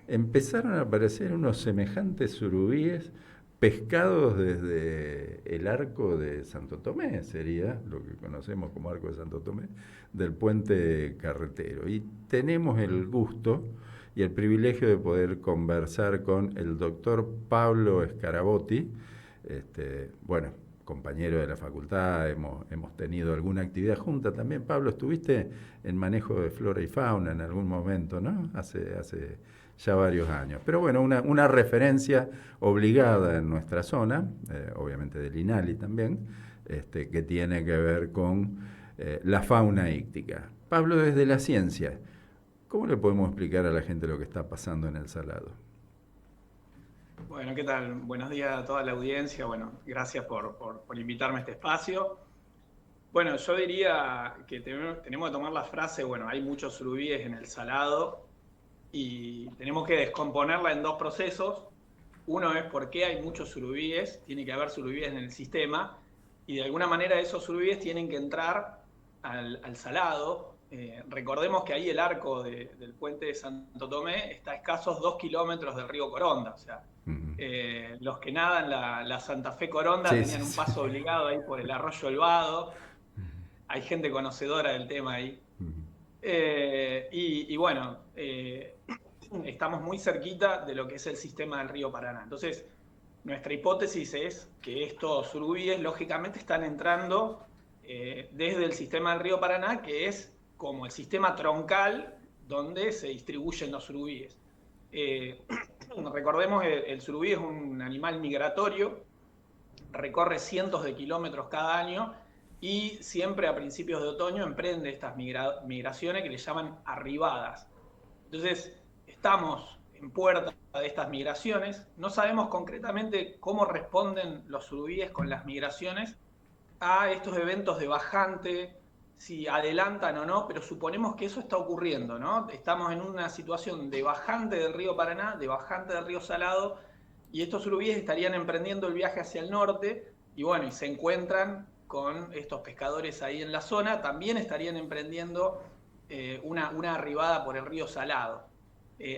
empezaron a aparecer unos semejantes surubíes pescados desde el arco de Santo Tomé, sería lo que conocemos como arco de Santo Tomé, del puente carretero. Y tenemos el gusto y el privilegio de poder conversar con el doctor Pablo Scarabotti, bueno, compañero de la facultad, hemos tenido alguna actividad junta también. Pablo, estuviste en manejo de flora y fauna en algún momento, ¿no? Hace ya varios años. Pero bueno, una referencia obligada en nuestra zona, obviamente del INALI también, que tiene que ver con la fauna íctica. Pablo, desde la ciencia, ¿cómo le podemos explicar a la gente lo que está pasando en el Salado? Bueno, ¿qué tal? Buenos días a toda la audiencia. Bueno, gracias por invitarme a este espacio. Bueno, yo diría que tenemos que tomar la frase, bueno, hay muchos surubíes en el Salado y tenemos que descomponerla en dos procesos. Uno es por qué hay muchos surubíes, tiene que haber surubíes en el sistema y de alguna manera esos surubíes tienen que entrar al Salado. Recordemos que ahí el arco del puente de Santo Tomé está a escasos 2 kilómetros del río Coronda, o sea, Uh -huh. los que nadan la Santa Fe Coronda Sí, tenían sí, un sí. paso obligado ahí por el arroyo El Vado. Hay gente conocedora del tema ahí. Uh -huh. Y bueno, estamos muy cerquita de lo que es el sistema del río Paraná. Entonces, nuestra hipótesis es que estos surubíes lógicamente están entrando desde el sistema del río Paraná, que es como el sistema troncal donde se distribuyen los surubíes. Eh, Recordemos que el surubí es un animal migratorio, recorre cientos de kilómetros cada año y siempre a principios de otoño emprende estas migraciones que le llaman arribadas. Entonces, estamos en puerta de estas migraciones, no sabemos concretamente cómo responden los surubíes con las migraciones a estos eventos de bajante, si adelantan o no, pero suponemos que eso está ocurriendo, ¿no? Estamos en una situación de bajante del río Paraná, de bajante del río Salado, y estos surubíes estarían emprendiendo el viaje hacia el norte, y bueno, y se encuentran con estos pescadores ahí en la zona, también estarían emprendiendo una arribada por el río Salado.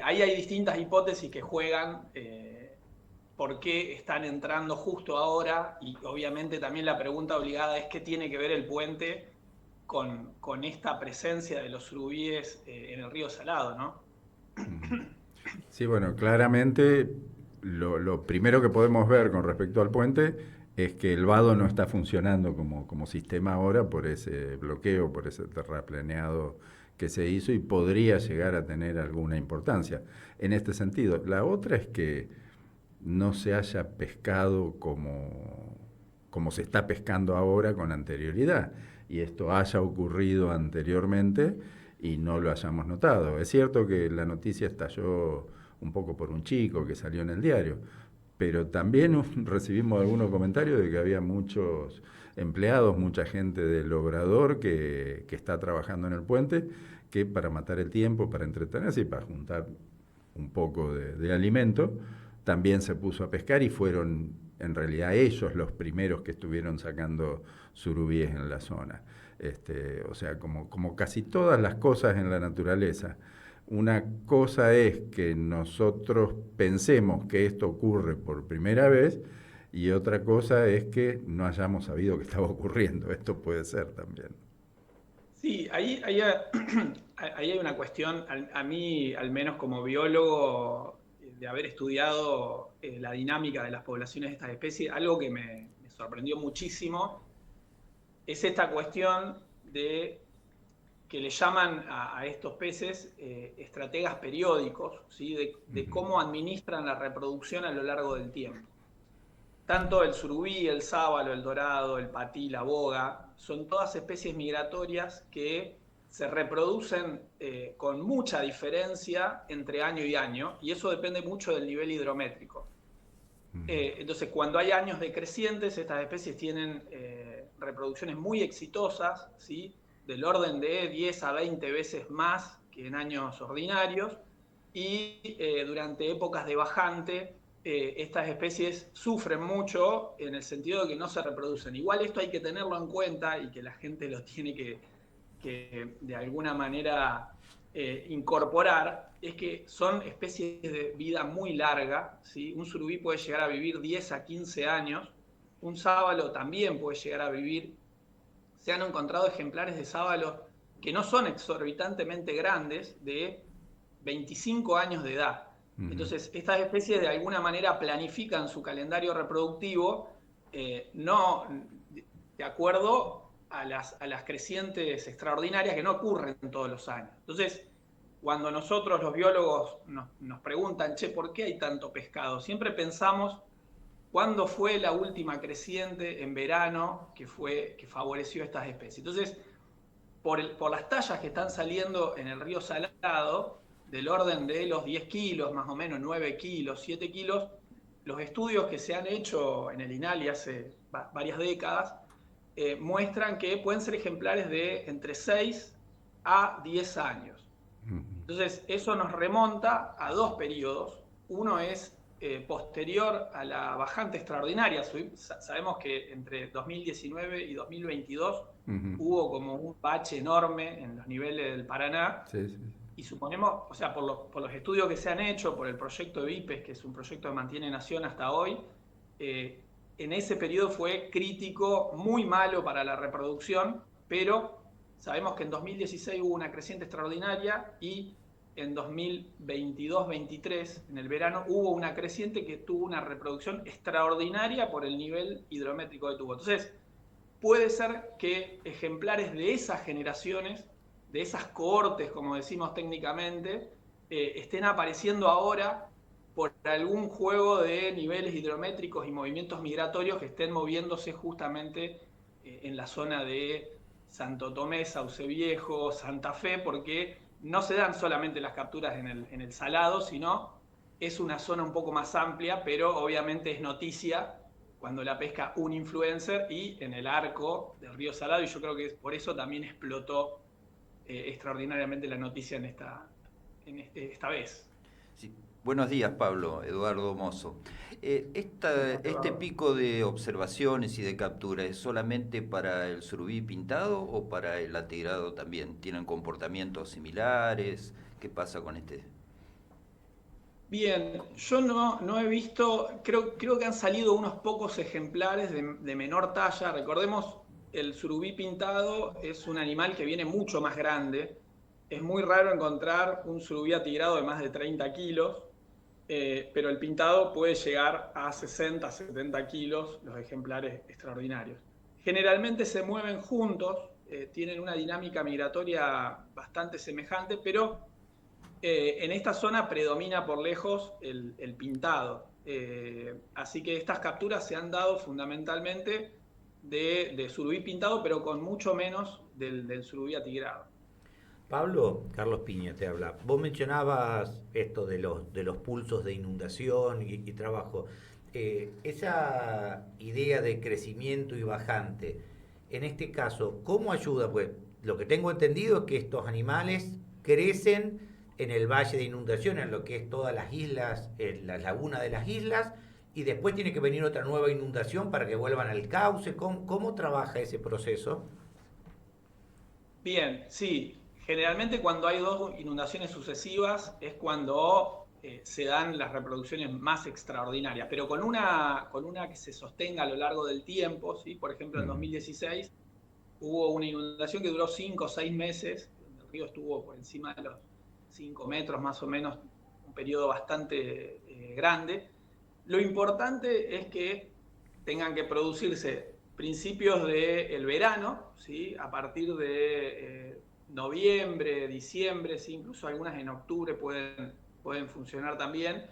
Ahí hay distintas hipótesis que juegan por qué están entrando justo ahora y obviamente también la pregunta obligada es qué tiene que ver el puente con esta presencia de los surubíes en el río Salado, ¿no? Sí, bueno, claramente lo primero que podemos ver con respecto al puente es que el vado no está funcionando como sistema ahora por ese bloqueo, por ese terrapleneado que se hizo y podría llegar a tener alguna importancia en este sentido. La otra es que no se haya pescado como se está pescando ahora con anterioridad y esto haya ocurrido anteriormente y no lo hayamos notado. Es cierto que la noticia estalló un poco por un chico que salió en el diario, pero también recibimos algunos comentarios de que había muchos empleados, mucha gente del obrador que está trabajando en el puente, que para matar el tiempo, para entretenerse y para juntar un poco de alimento, también se puso a pescar y fueron en realidad ellos los primeros que estuvieron sacando surubíes en la zona. O sea, como casi todas las cosas en la naturaleza, una cosa es que nosotros pensemos que esto ocurre por primera vez y otra cosa es que no hayamos sabido que estaba ocurriendo. Esto puede ser también. Sí, ahí hay una cuestión, a mí al menos como biólogo, de haber estudiado la dinámica de las poblaciones de estas especies, algo que me sorprendió muchísimo es esta cuestión de que le llaman a estos peces estrategas periódicos, ¿sí? Uh De -huh. cómo administran la reproducción a lo largo del tiempo. Tanto el surubí, el sábalo, el dorado, el patí, la boga, son todas especies migratorias que se reproducen con mucha diferencia entre año y año, y eso depende mucho del nivel hidrométrico. Uh -huh. Entonces, cuando hay años decrecientes, estas especies tienen reproducciones muy exitosas, ¿sí? Del orden de 10 a 20 veces más que en años ordinarios, y durante épocas de bajante, estas especies sufren mucho en el sentido de que no se reproducen. Igual esto hay que tenerlo en cuenta y que la gente lo tiene que de alguna manera incorporar es que son especies de vida muy larga, ¿sí? Un surubí puede llegar a vivir 10 a 15 años, un sábalo también puede llegar a vivir. Se han encontrado ejemplares de sábalos que no son exorbitantemente grandes, de 25 años de edad. Entonces, estas especies de alguna manera planifican su calendario reproductivo no de acuerdo a las crecientes extraordinarias que no ocurren todos los años. Entonces, cuando nosotros los biólogos nos preguntan, che, ¿por qué hay tanto pescado? Siempre pensamos, ¿cuándo fue la última creciente en verano que favoreció estas especies? Entonces, por las tallas que están saliendo en el río Salado, del orden de los 10 kilos, más o menos 9 kilos, 7 kilos, los estudios que se han hecho en el INALI hace varias décadas muestran que pueden ser ejemplares de entre 6 a 10 años. Entonces, eso nos remonta a dos periodos. Uno es posterior a la bajante extraordinaria. Sabemos que entre 2019 y 2022 hubo como un bache enorme en los niveles del Paraná. Sí, sí. Y suponemos, o sea, por los estudios que se han hecho, por el proyecto de BIPES, que es un proyecto que mantiene Nación hasta hoy, en ese periodo fue crítico, muy malo para la reproducción, pero sabemos que en 2016 hubo una creciente extraordinaria y en 2022-23, en el verano, hubo una creciente que tuvo una reproducción extraordinaria por el nivel hidrométrico de tubo. Entonces, puede ser que ejemplares de esas generaciones, de esas cohortes, como decimos técnicamente, estén apareciendo ahora por algún juego de niveles hidrométricos y movimientos migratorios que estén moviéndose justamente en la zona de Santo Tomé, Sauce Viejo, Santa Fe, porque no se dan solamente las capturas en el Salado, sino es una zona un poco más amplia, pero obviamente es noticia cuando la pesca un influencer y en el arco del río Salado, y yo creo que por eso también explotó extraordinariamente la noticia esta vez. Sí. Buenos días, Pablo. Eduardo Mozo. ¿Este pico de observaciones y de captura es solamente para el surubí pintado o para el atigrado también? ¿Tienen comportamientos similares? ¿Qué pasa con este? Bien, yo no he visto, creo que han salido unos pocos ejemplares de menor talla. Recordemos, el surubí pintado es un animal que viene mucho más grande. Es muy raro encontrar un surubí atigrado de más de 30 kilos, pero el pintado puede llegar a 60, 70 kilos, los ejemplares extraordinarios. Generalmente se mueven juntos, tienen una dinámica migratoria bastante semejante, pero en esta zona predomina por lejos el pintado. Así que estas capturas se han dado fundamentalmente de surubí pintado, pero con mucho menos del surubí atigrado. Pablo, Carlos Piña te habla. Vos mencionabas esto de los pulsos de inundación y trabajo. Esa idea de crecimiento y bajante, en este caso, ¿cómo ayuda? Pues lo que tengo entendido es que estos animales crecen en el valle de inundación, en lo que es todas las islas, en la laguna de las islas, y después tiene que venir otra nueva inundación para que vuelvan al cauce. ¿Cómo trabaja ese proceso? Bien, sí. Generalmente cuando hay dos inundaciones sucesivas es cuando se dan las reproducciones más extraordinarias, pero con una que se sostenga a lo largo del tiempo, ¿sí? Por ejemplo, en 2016 hubo una inundación que duró 5 o 6 meses, el río estuvo por encima de los 5 metros más o menos, un periodo bastante grande. Lo importante es que tengan que producirse principios del verano, ¿sí? A partir de noviembre, diciembre, ¿sí? Incluso algunas en octubre pueden funcionar también,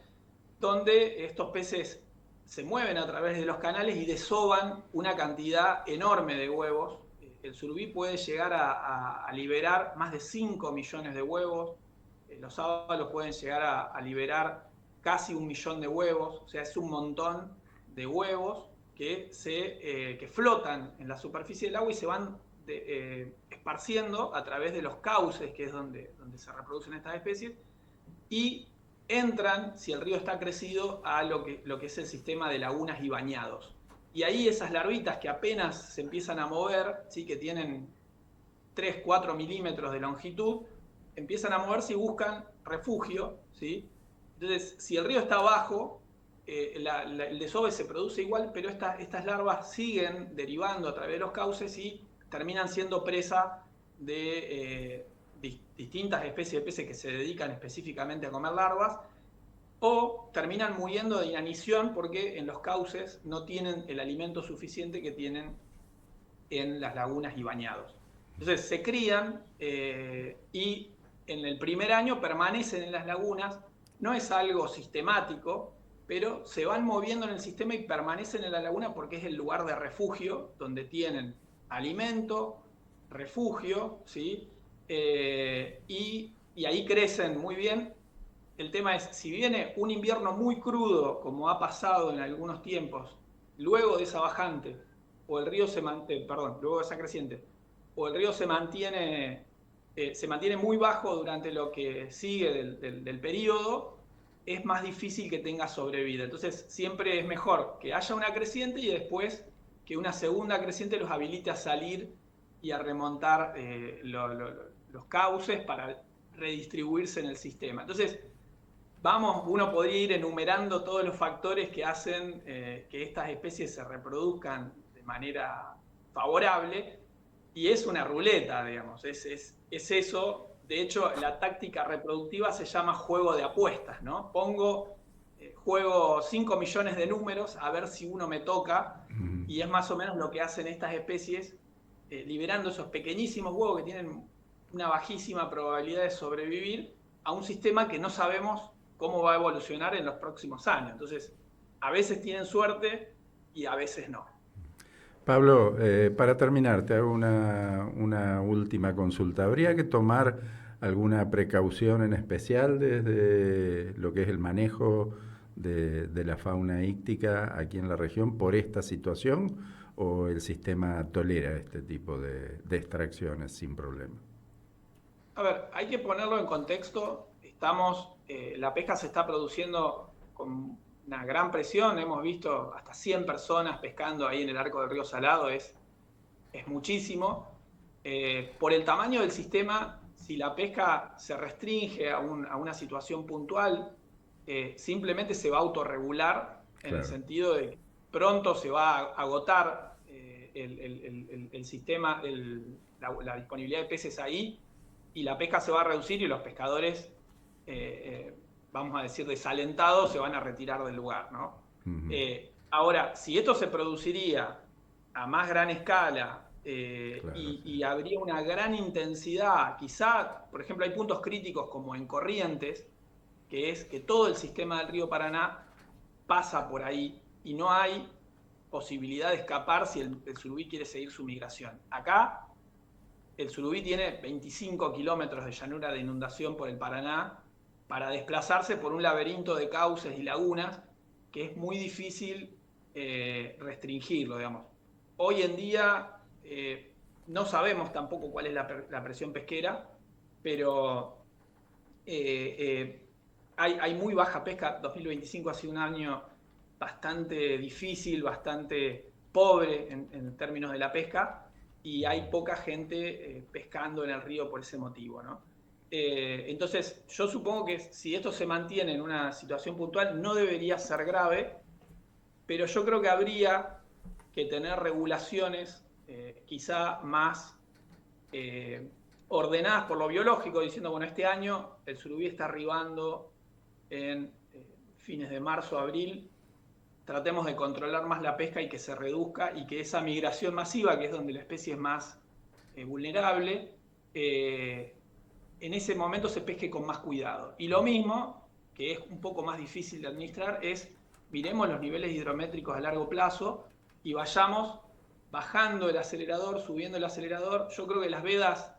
donde estos peces se mueven a través de los canales y desovan una cantidad enorme de huevos. El surubí puede llegar a liberar más de 5 millones de huevos, los sábalos pueden llegar a liberar casi 1 millón de huevos, o sea, es un montón de huevos que flotan en la superficie del agua y se van esparciendo a través de los cauces, que es donde se reproducen estas especies, y entran, si el río está crecido, a lo que es el sistema de lagunas y bañados. Y ahí esas larvitas que apenas se empiezan a mover, ¿sí? Que tienen 3-4 milímetros de longitud, empiezan a moverse y buscan refugio, ¿sí? Entonces, si el río está bajo, el desove se produce igual, pero estas larvas siguen derivando a través de los cauces y terminan siendo presa de distintas especies de peces que se dedican específicamente a comer larvas, o terminan muriendo de inanición porque en los cauces no tienen el alimento suficiente que tienen en las lagunas y bañados. Entonces se crían y en el primer año permanecen en las lagunas. No es algo sistemático, pero se van moviendo en el sistema y permanecen en la laguna porque es el lugar de refugio donde tienen alimento, refugio, ¿sí? Y ahí crecen muy bien. El tema es, si viene un invierno muy crudo, como ha pasado en algunos tiempos, luego de esa bajante, o el río luego de esa creciente, o el río se mantiene muy bajo durante lo que sigue del periodo, es más difícil que tenga sobrevida. Entonces, siempre es mejor que haya una creciente y después que una segunda creciente los habilite a salir y a remontar los cauces para redistribuirse en el sistema. Entonces, uno podría ir enumerando todos los factores que hacen que estas especies se reproduzcan de manera favorable, y es una ruleta, digamos, es eso. De hecho, la táctica reproductiva se llama juego de apuestas, ¿no? Juego 5 millones de números a ver si uno me toca, y es más o menos lo que hacen estas especies, liberando esos pequeñísimos huevos que tienen una bajísima probabilidad de sobrevivir a un sistema que no sabemos cómo va a evolucionar en los próximos años. Entonces, a veces tienen suerte y a veces no. Pablo, para terminar, te hago una última consulta. ¿Habría que tomar alguna precaución en especial desde lo que es el manejo de la fauna íctica aquí en la región por esta situación, o el sistema tolera este tipo de extracciones sin problema? A ver, hay que ponerlo en contexto. La pesca se está produciendo con una gran presión. Hemos visto hasta 100 personas pescando ahí en el arco del río Salado. Es muchísimo. Por el tamaño del sistema, si la pesca se restringe a una situación puntual, simplemente se va a autorregular, en el sentido de que pronto se va a agotar el sistema, la disponibilidad de peces ahí, y la pesca se va a reducir y los pescadores, vamos a decir, desalentados, se van a retirar del lugar, ¿no? Ahora, si esto se produciría a más gran escala y habría una gran intensidad, quizá, por ejemplo, hay puntos críticos como en Corrientes, que es que todo el sistema del río Paraná pasa por ahí y no hay posibilidad de escapar si el surubí quiere seguir su migración. Acá el surubí tiene 25 kilómetros de llanura de inundación por el Paraná para desplazarse por un laberinto de cauces y lagunas que es muy difícil restringirlo, digamos. Hoy en día no sabemos tampoco cuál es la presión pesquera, pero hay muy baja pesca. 2025 ha sido un año bastante difícil, bastante pobre en términos de la pesca, y hay poca gente pescando en el río por ese motivo, ¿no? Entonces, yo supongo que si esto se mantiene en una situación puntual, no debería ser grave, pero yo creo que habría que tener regulaciones quizá más ordenadas por lo biológico, diciendo, bueno, este año el surubí está arribando en fines de marzo, abril, tratemos de controlar más la pesca y que se reduzca, y que esa migración masiva, que es donde la especie es más vulnerable, en ese momento se pesque con más cuidado. Y lo mismo, que es un poco más difícil de administrar, es miremos los niveles hidrométricos a largo plazo y vayamos bajando el acelerador, subiendo el acelerador. Yo creo que las vedas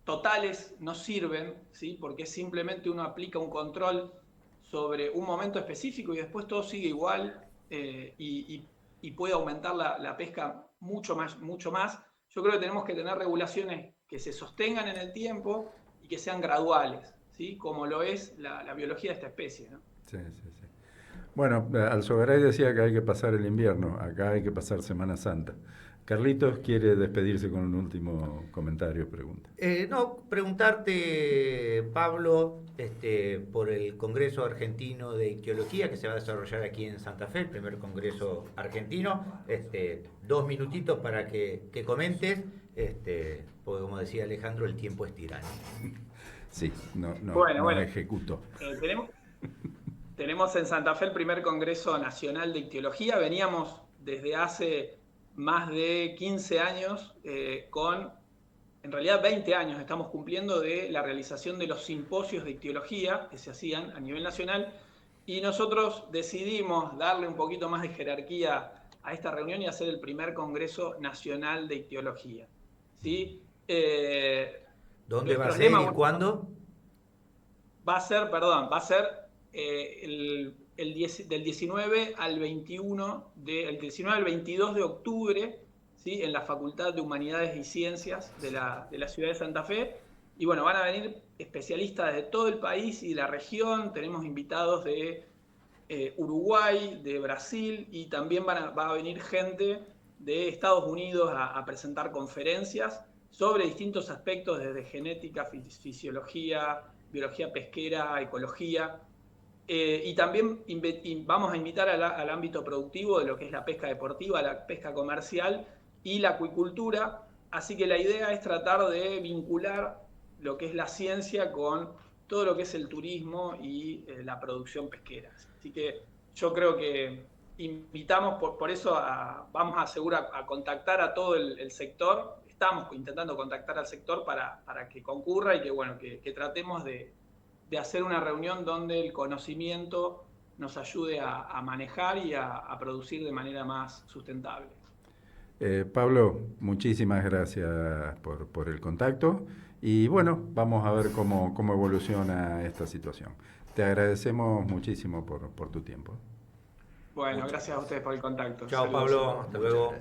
totales no sirven, ¿sí? Porque simplemente uno aplica un control sobre un momento específico y después todo sigue igual, y puede aumentar la pesca mucho más. Yo creo que tenemos que tener regulaciones que se sostengan en el tiempo y que sean graduales, ¿sí? Como lo es la biología de esta especie, ¿no? Sí, sí, sí. Bueno, Alzogaray decía que hay que pasar el invierno, acá hay que pasar Semana Santa. Carlitos quiere despedirse con un último comentario, pregunta. No, preguntarte, Pablo, por el Congreso Argentino de Ictiología que se va a desarrollar aquí en Santa Fe, el primer Congreso argentino. 2 minutitos para que comentes, porque como decía Alejandro, el tiempo es tirano. Sí, Bueno, no ejecuto. Tenemos en Santa Fe el primer Congreso Nacional de Ictiología. Veníamos desde hace más de 15 años en realidad 20 años estamos cumpliendo de la realización de los simposios de ictiología que se hacían a nivel nacional, y nosotros decidimos darle un poquito más de jerarquía a esta reunión y hacer el primer Congreso Nacional de Ictiología. ¿Sí? ¿Dónde va a ser y cuándo? Va a ser del 19 al 21, del 19 al 22 de octubre, ¿sí? En la Facultad de Humanidades y Ciencias de la ciudad de Santa Fe. Y bueno, van a venir especialistas de todo el país y de la región. Tenemos invitados de Uruguay, de Brasil, y también va a venir gente de Estados Unidos a presentar conferencias sobre distintos aspectos, desde genética, fisiología, biología pesquera, ecología. Y también vamos a invitar al ámbito productivo de lo que es la pesca deportiva, la pesca comercial y la acuicultura. Así que la idea es tratar de vincular lo que es la ciencia con todo lo que es el turismo y la producción pesquera. Así que yo creo que invitamos, por eso vamos a contactar a todo el sector. Estamos intentando contactar al sector para que concurra y que tratemos de hacer una reunión donde el conocimiento nos ayude a manejar y a producir de manera más sustentable. Pablo, muchísimas gracias por el contacto y bueno, vamos a ver cómo evoluciona esta situación. Te agradecemos muchísimo por tu tiempo. Bueno, gracias a ustedes por el contacto. Chao, Saludos. Pablo, hasta luego.